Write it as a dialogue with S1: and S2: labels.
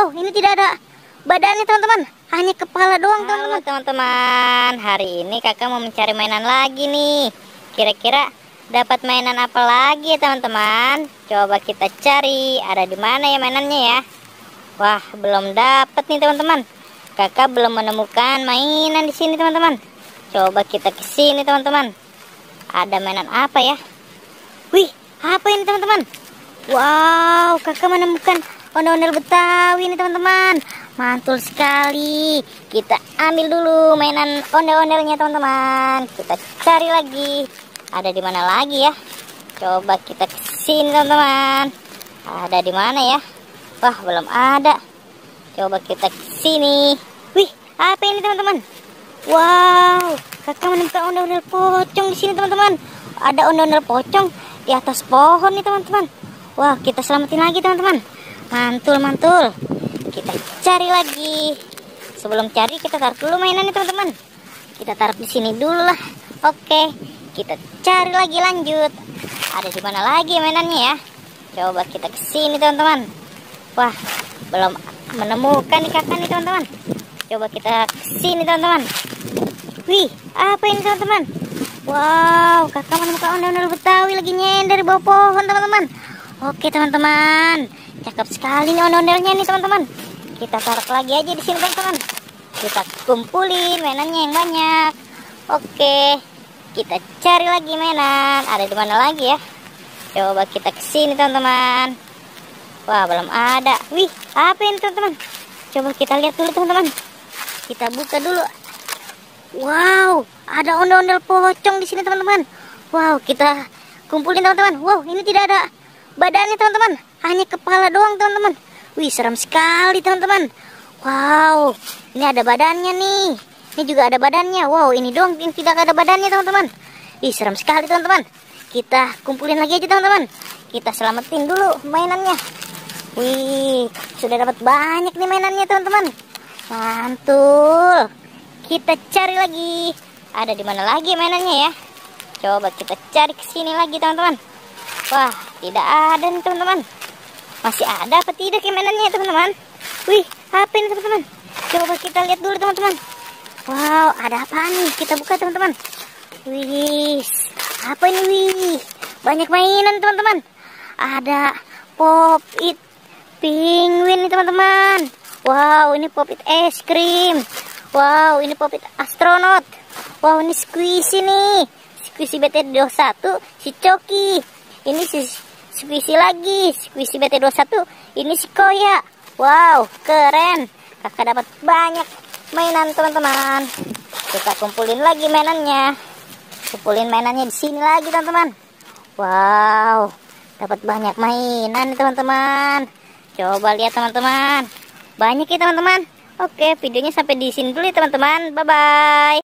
S1: Wow, ini tidak ada badannya teman-teman, hanya kepala doang teman-teman.
S2: Halo teman-teman, hari ini kakak mau mencari mainan lagi nih. Kira-kira dapat mainan apa lagi ya teman-teman? Coba kita cari, ada di mana ya mainannya ya? Wah, belum dapat nih teman-teman. Kakak belum menemukan mainan di sini teman-teman. Coba kita ke sini teman-teman. Ada mainan apa ya? Wih, apa ini teman-teman? Wow, kakak menemukan ondel-ondel Betawi ini teman-teman. Mantul sekali. Kita ambil dulu mainan ondel-ondelnya teman-teman. Kita cari lagi. Ada di mana lagi ya? Coba kita ke sini teman-teman. Ada di mana ya? Wah, belum ada. Coba kita ke sini. Wih, apa ini teman-teman? Wow, kakak menemukan ondel-ondel pocong di sini teman-teman. Ada ondel-ondel pocong di atas pohon nih teman-teman. Wah, kita selamatin lagi teman-teman. Mantul. Kita cari lagi. Sebelum cari kita taruh dulu mainannya teman-teman. Kita taruh di sini dulu lah. Oke, kita cari lagi lanjut. Ada di mana lagi mainannya ya? Coba kita ke sini teman-teman. Wah, belum menemukan nih kakak nih teman-teman. Coba kita ke sini teman-teman. Wih, apa ini teman-teman? Wow, kakak menemukan ondel-ondel Betawi lagi nyender di bawah pohon teman-teman. Oke teman-teman, cakep sekali nih ondel-ondelnya nih teman-teman. Kita taruh lagi aja di sini teman-teman. Kita kumpulin mainannya yang banyak. Oke, kita cari lagi mainan. Ada di mana lagi ya? Coba kita ke sini teman-teman. Wah, belum ada. Wih, apa ini teman-teman? Coba kita lihat dulu teman-teman. Kita buka dulu. Wow, ada ondel-ondel pocong di sini teman-teman. Wow, kita kumpulin teman-teman. Wow, ini tidak ada badannya teman-teman, hanya kepala doang teman-teman. Wih, seram sekali teman-teman. Wow, ini ada badannya nih. Ini juga ada badannya. Wow, ini doang yang tidak ada badannya teman-teman. Wih, seram sekali teman-teman. Kita kumpulin lagi aja teman-teman. Kita selamatin dulu mainannya. Wih, sudah dapat banyak nih mainannya teman-teman. Mantul. Kita cari lagi. Ada di mana lagi mainannya ya? Coba kita cari ke sini lagi teman-teman. Wah, tidak ada nih teman-teman. Masih ada apa tidak mainannya teman-teman? Wih, apa ini teman-teman? Coba kita lihat dulu teman-teman. Wow, ada apa nih? Kita buka teman-teman. Wih, apa ini? Wih, banyak mainan teman-teman. Ada pop-it penguin nih teman-teman. Wow, ini pop-it es krim. Wow, ini pop-it astronot. Wow, ini squishy nih. Squishy BT21 si Coki. Ini si squishy lagi. Squishy BT21 ini si Koya. Wow, keren. Kakak dapat banyak mainan teman-teman. Kita kumpulin lagi mainannya. Kumpulin mainannya di sini lagi teman-teman. Wow, dapat banyak mainan teman-teman. Coba lihat teman-teman. Banyak ya teman-teman. Oke, videonya sampai di sini dulu ya teman-teman. Bye-bye.